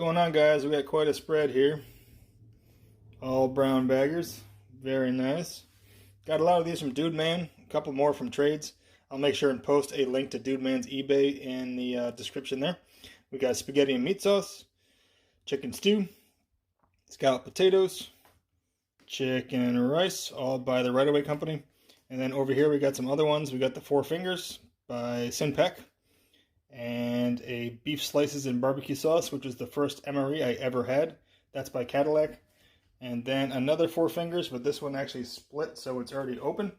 What's going on, guys? We got quite a spread here. All brown baggers. Very nice. Got a lot of these from Dude Man, a couple more from trades. I'll make sure and post a link to Dude Man's eBay in the description there. We got spaghetti and meat sauce, chicken stew, scalloped potatoes, chicken and rice, all by the Right Away Company. And then over here we got some other ones. We got the Four Fingers by Sinpec, and a beef slices and barbecue sauce, which is the first MRE I ever had. That's by Cadillac. And then another Four Fingers, but this one actually split, so it's already open.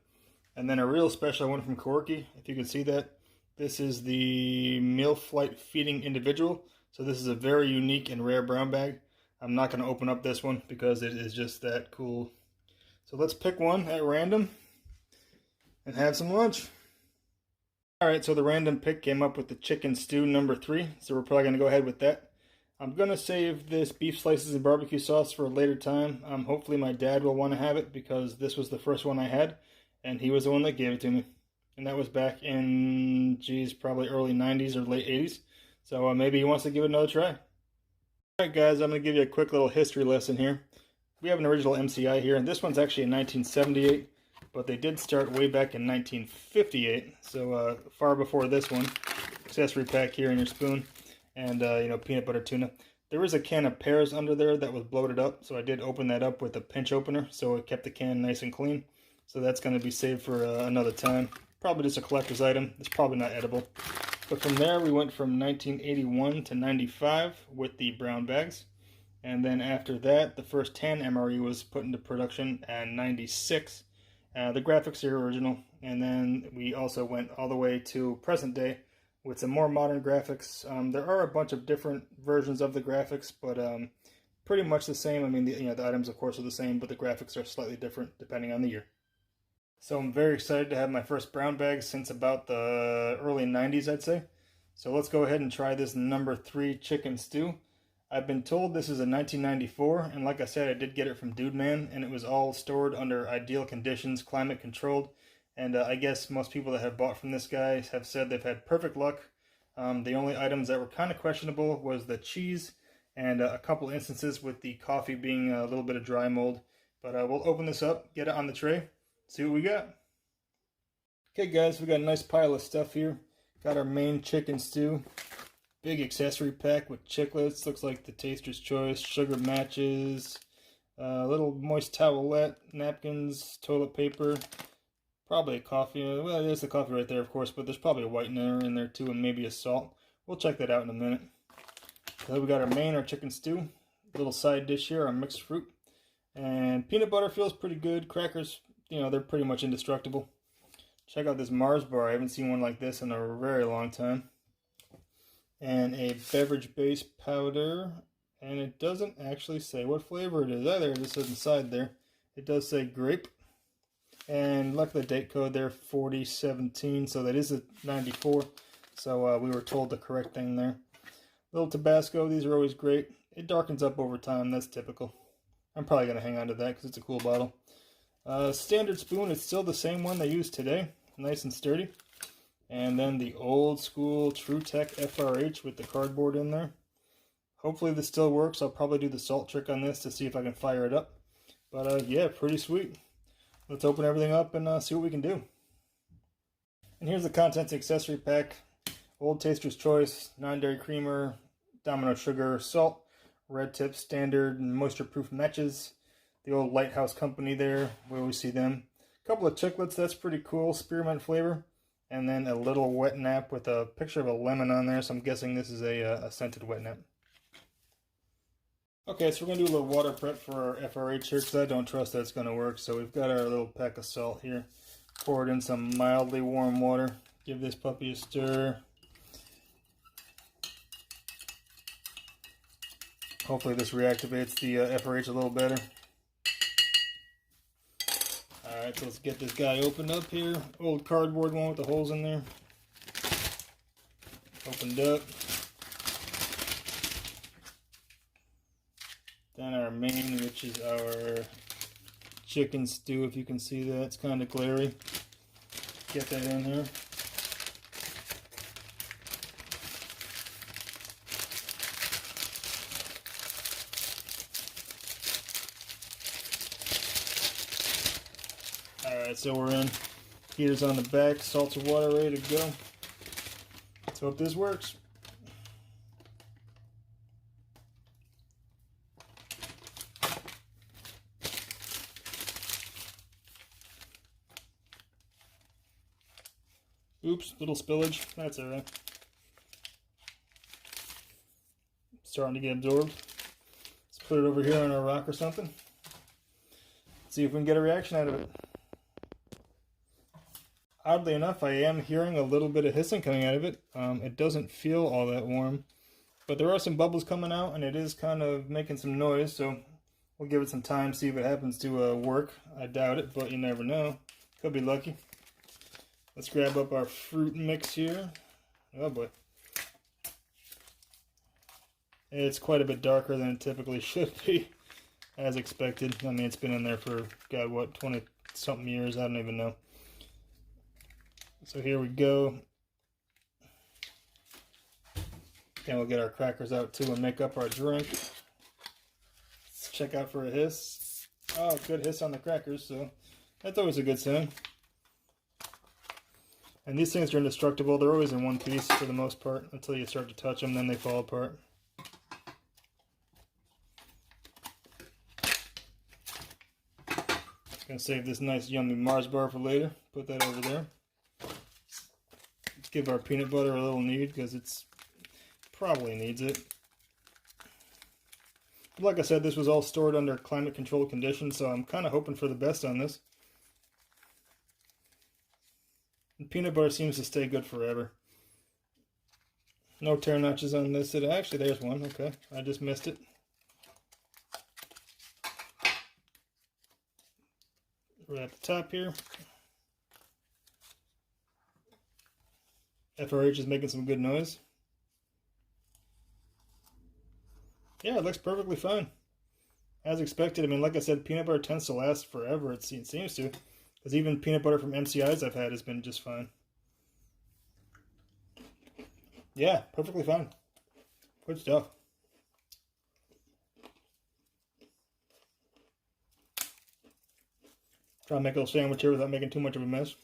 And then a real special one from Corky, if you can see that. This is the Meal Flight Feeding Individual. So this is a very unique and rare brown bag. I'm not going to open up this one because it is just that cool. So let's pick one at random and have some lunch. Alright, so the random pick came up with the chicken stew number 3, so we're probably going to go ahead with that. I'm going to save this beef slices and barbecue sauce for a later time. Hopefully my dad will want to have it because this was the first one I had, and he was the one that gave it to me. And that was back in, probably early 90s or late 80s. So maybe he wants to give it another try. Alright guys, I'm going to give you a quick little history lesson here. We have an original MCI here, and this one's actually in 1978. But they did start way back in 1958, so far before this one. Accessory pack here in your spoon, and peanut butter tuna. There was a can of pears under there that was bloated up, so I did open that up with a pinch opener, so it kept the can nice and clean. So that's going to be saved for another time. Probably just a collector's item. It's probably not edible. But from there, we went from 1981 to 95 with the brown bags. And then after that, the first tan MRE was put into production in 96. The graphics are original, and then we also went all the way to present day with some more modern graphics. There are a bunch of different versions of the graphics, but pretty much the same. I mean, the items, of course, are the same, but the graphics are slightly different depending on the year. So I'm very excited to have my first brown bag since about the early 90s, I'd say. So let's go ahead and try this number 3 chicken stew. I've been told this is a 1994, and like I said, I did get it from Dude Man, and it was all stored under ideal conditions, climate controlled, and I guess most people that have bought from this guy have said they've had perfect luck. The only items that were kind of questionable was the cheese, and a couple instances with the coffee being a little bit of dry mold. But we'll open this up, get it on the tray, see what we got. Okay guys, we got a nice pile of stuff here. Got our main chicken stew. Big accessory pack with chiclets, looks like the Taster's Choice, sugar matches, little moist towelette, napkins, toilet paper, probably a coffee. Well, there's the coffee right there, of course, but there's probably a whitener in there too, and maybe a salt. We'll check that out in a minute. So we got our chicken stew, little side dish here, our mixed fruit, and peanut butter feels pretty good. Crackers, they're pretty much indestructible. Check out this Mars bar. I haven't seen one like this in a very long time. And a beverage base powder, and it doesn't actually say what flavor it is either. It just says inside there. It does say grape, and look at the date code there, 4017, so that is a 94. So we were told the correct thing there. Little Tabasco, these are always great. It darkens up over time, that's typical. I'm probably going to hang on to that because it's a cool bottle. Standard spoon, it's still the same one they use today, nice and sturdy. And then the old school TruTech FRH with the cardboard in there. Hopefully this still works. I'll probably do the salt trick on this to see if I can fire it up. But yeah, pretty sweet. Let's open everything up and see what we can do. And here's the contents accessory pack. Old Taster's Choice, non-dairy creamer, Domino sugar, salt, red tip standard, and moisture-proof matches. The old Lighthouse company there, we always see them. A couple of chiclets, that's pretty cool, spearmint flavor. And then a little wet nap with a picture of a lemon on there, so I'm guessing this is a scented wet nap. Okay, so we're going to do a little water prep for our FRH here, because I don't trust that it's going to work. So we've got our little pack of salt here. Pour it in some mildly warm water. Give this puppy a stir. Hopefully this reactivates the FRH a little better. Alright, so let's get this guy opened up here. Old cardboard one with the holes in there. Opened up. Then our main, which is our chicken stew, if you can see that. It's kind of glary. Get that in here. Alright, so we're in. Heater's on the back, salted water ready to go. Let's hope this works. Oops, little spillage. That's alright. Starting to get absorbed. Let's put it over here on a rock or something. See if we can get a reaction out of it. Oddly enough, I am hearing a little bit of hissing coming out of it. It doesn't feel all that warm, but there are some bubbles coming out, and it is kind of making some noise, so we'll give it some time, see if it happens to work. I doubt it, but you never know. Could be lucky. Let's grab up our fruit mix here. Oh boy. It's quite a bit darker than it typically should be, as expected. I mean, it's been in there for, God, what, 20-something years? I don't even know. So here we go. And we'll get our crackers out too and make up our drink. Let's check out for a hiss. Oh, good hiss on the crackers, so that's always a good sign. And these things are indestructible. They're always in one piece for the most part until you start to touch them, then they fall apart. Gonna save this nice yummy Mars bar for later. Put that over there. Let's give our peanut butter a little knead because it's probably needs it. But like I said, this was all stored under climate controlled conditions, so I'm kind of hoping for the best on this. And peanut butter seems to stay good forever. No tear notches on this. Actually, there's one. Okay, I just missed it. Right at the top here. FRH is making some good noise. Yeah, it looks perfectly fine. As expected. I mean, like I said, peanut butter tends to last forever, it seems to. Because even peanut butter from MCIs I've had has been just fine. Yeah, perfectly fine. Good stuff. Try to make a little sandwich here without making too much of a mess.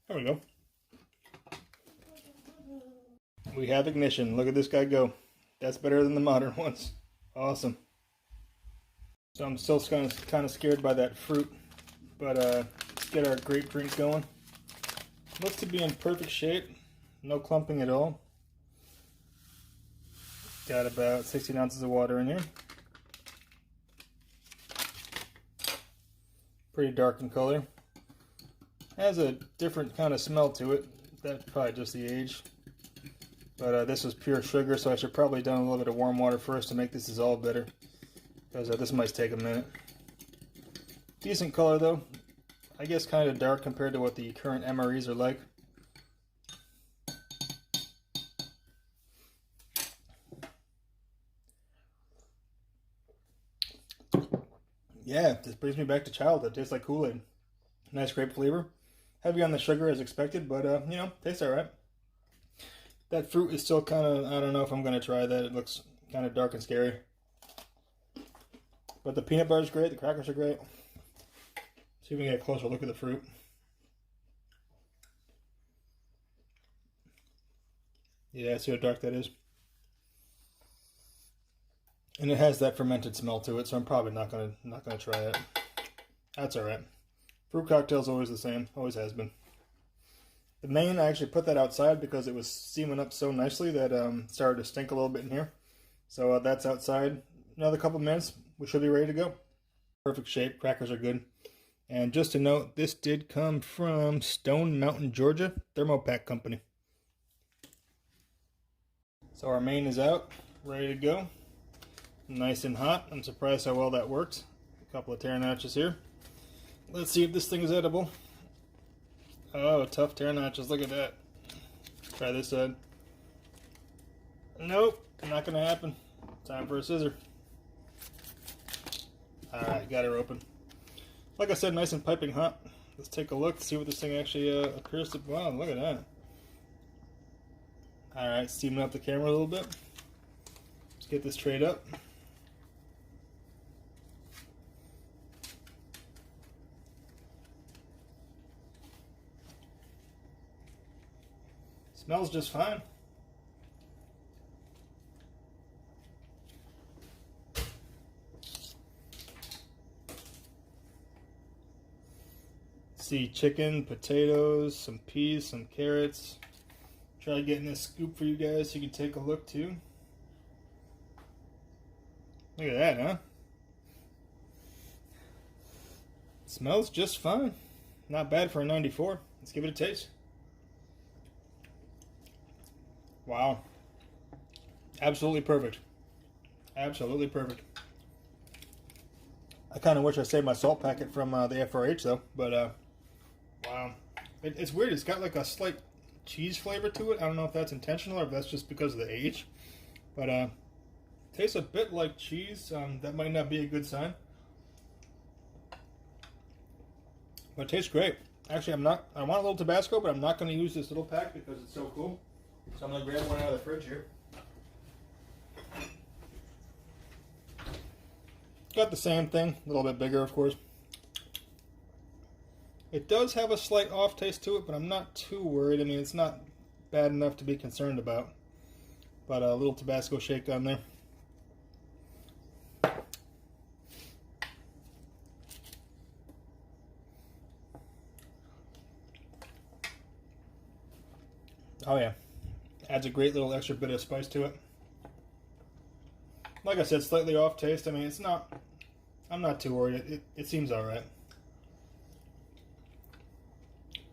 There we go. We have ignition. Look at this guy go. That's better than the modern ones. Awesome. So I'm still kind of scared by that fruit, but let's get our grape drink going. Looks to be in perfect shape. No clumping at all. Got about 16 ounces of water in here. Pretty dark in color. Has a different kind of smell to it. That's probably just the age. But this was pure sugar, so I should probably have done a little bit of warm water first to make this dissolve better. Because this might take a minute. Decent color though. I guess kind of dark compared to what the current MREs are like. Yeah, this brings me back to childhood. Tastes like Kool-Aid. Nice grape flavor. Heavy on the sugar as expected, but you know, tastes alright. That fruit is still kind of, I don't know if I'm going to try that. It looks kind of dark and scary. But the peanut butter is great. The crackers are great. See if we can get a closer look at the fruit. Yeah, see how dark that is? And it has that fermented smell to it, so I'm probably not gonna try it. That's alright. Fruit cocktail's always the same. Always has been. The main, I actually put that outside because it was steaming up so nicely that it started to stink a little bit in here. So that's outside. Another couple minutes, we should be ready to go. Perfect shape, crackers are good. And just to note, this did come from Stone Mountain, Georgia, Thermopack Company. So our main is out, ready to go. Nice and hot. I'm surprised how well that worked. A couple of tear notches here. Let's see if this thing is edible. Oh, tough tear notches. Look at that. Try this side. Nope, not gonna happen. Time for a scissor. Alright, got her open. Like I said, nice and piping hot. Let's take a look, see what this thing actually appears to. Wow, look at that. Alright, steaming up the camera a little bit. Let's get this trayed up. Smells just fine. See chicken, potatoes, some peas, some carrots. Try getting this scoop for you guys so you can take a look too. Look at that, huh? Smells just fine. Not bad for a 94. Let's give it a taste. Wow. Absolutely perfect. Absolutely perfect. I kind of wish I saved my salt packet from the FRH though, but wow. It's weird. It's got like a slight cheese flavor to it. I don't know if that's intentional or if that's just because of the age, but tastes a bit like cheese. That might not be a good sign, but it tastes great. Actually, I want a little Tabasco, but I'm not going to use this little pack because it's so cool. So I'm going to grab one out of the fridge here. Got the same thing, a little bit bigger, of course. It does have a slight off taste to it, but I'm not too worried. I mean, it's not bad enough to be concerned about. But a little Tabasco shake on there. Oh yeah, adds a great little extra bit of spice to it. Like I said, slightly off taste. I mean, it's not, I'm not too worried. It seems all right.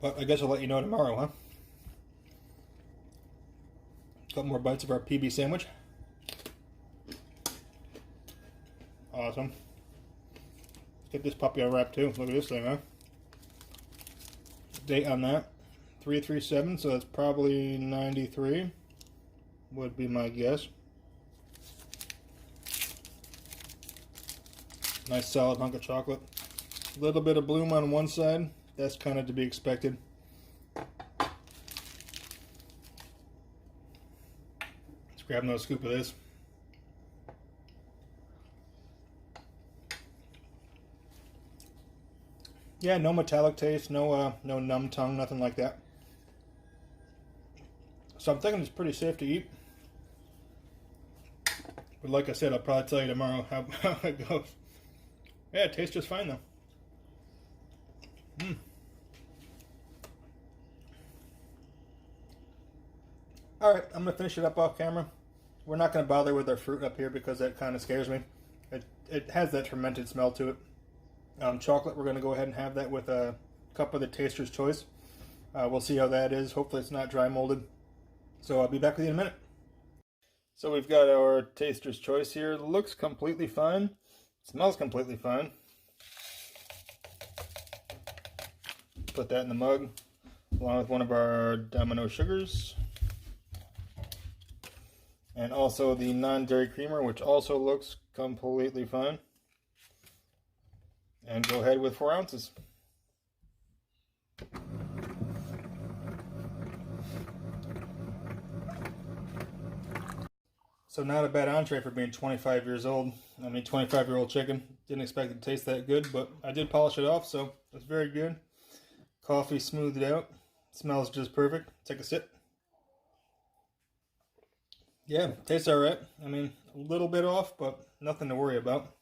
But I guess I'll let you know tomorrow, huh? A couple more bites of our PB sandwich. Awesome. Let's get this puppy unwrapped too. Look at this thing, huh? Date on that, 3/37, so that's probably 93, would be my guess. Nice solid hunk of chocolate. A little bit of bloom on one side. That's kind of to be expected. Let's grab another scoop of this. Yeah, no metallic taste, no numb tongue, nothing like that. So I'm thinking it's pretty safe to eat. But like I said, I'll probably tell you tomorrow how it goes. Yeah, it tastes just fine though. Alright, I'm going to finish it up off camera. We're not going to bother with our fruit up here because that kind of scares me. It has that fermented smell to it. Chocolate, we're going to go ahead and have that with a cup of the Taster's Choice. We'll see how that is. Hopefully it's not dry molded. So I'll be back with you in a minute. So we've got our Taster's Choice here. It looks completely fine. Smells completely fine. Put that in the mug along with one of our Domino sugars. And also the non-dairy creamer, which also looks completely fine. And go ahead with 4 ounces. So not a bad entree for being 25 years old. I mean, 25-year-old chicken. Didn't expect it to taste that good, but I did polish it off, so it's very good. Coffee smoothed out. Smells just perfect. Take a sip. Yeah, tastes alright. I mean, a little bit off, but nothing to worry about.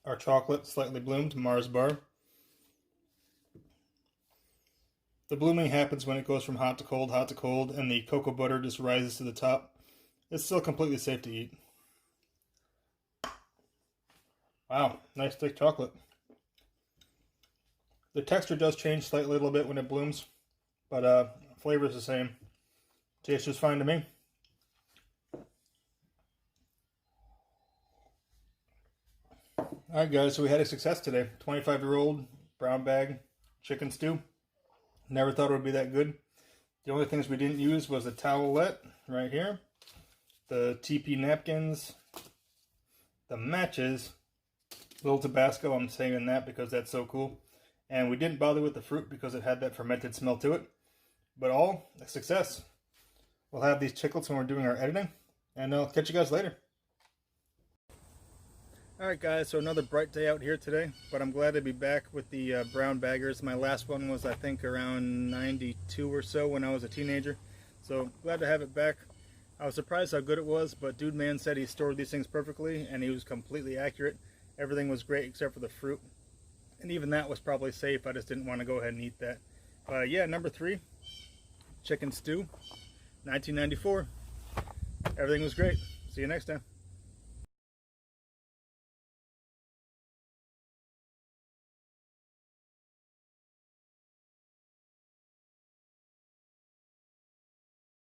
Our chocolate, slightly bloomed, Mars bar. The blooming happens when it goes from hot to cold, and the cocoa butter just rises to the top. It's still completely safe to eat. Wow, nice thick chocolate. The texture does change slightly a little bit when it blooms, but flavor is the same. Tastes just fine to me. Alright guys, so we had a success today. 25-year-old brown bag chicken stew. Never thought it would be that good. The only things we didn't use was the towelette right here, the TP napkins, the matches, little Tabasco, I'm saving that because that's so cool. And we didn't bother with the fruit because it had that fermented smell to it. But all a success. We'll have these chiclets when we're doing our editing, and I'll catch you guys later. Alright guys, so another bright day out here today, but I'm glad to be back with the brown baggers. My last one was I think around 92 or so when I was a teenager. So glad to have it back. I was surprised how good it was, but Dude Man said he stored these things perfectly, and he was completely accurate. Everything was great except for the fruit. And even that was probably safe. I just didn't want to go ahead and eat that. Yeah, number 3, chicken stew, 1994. Everything was great. See you next time.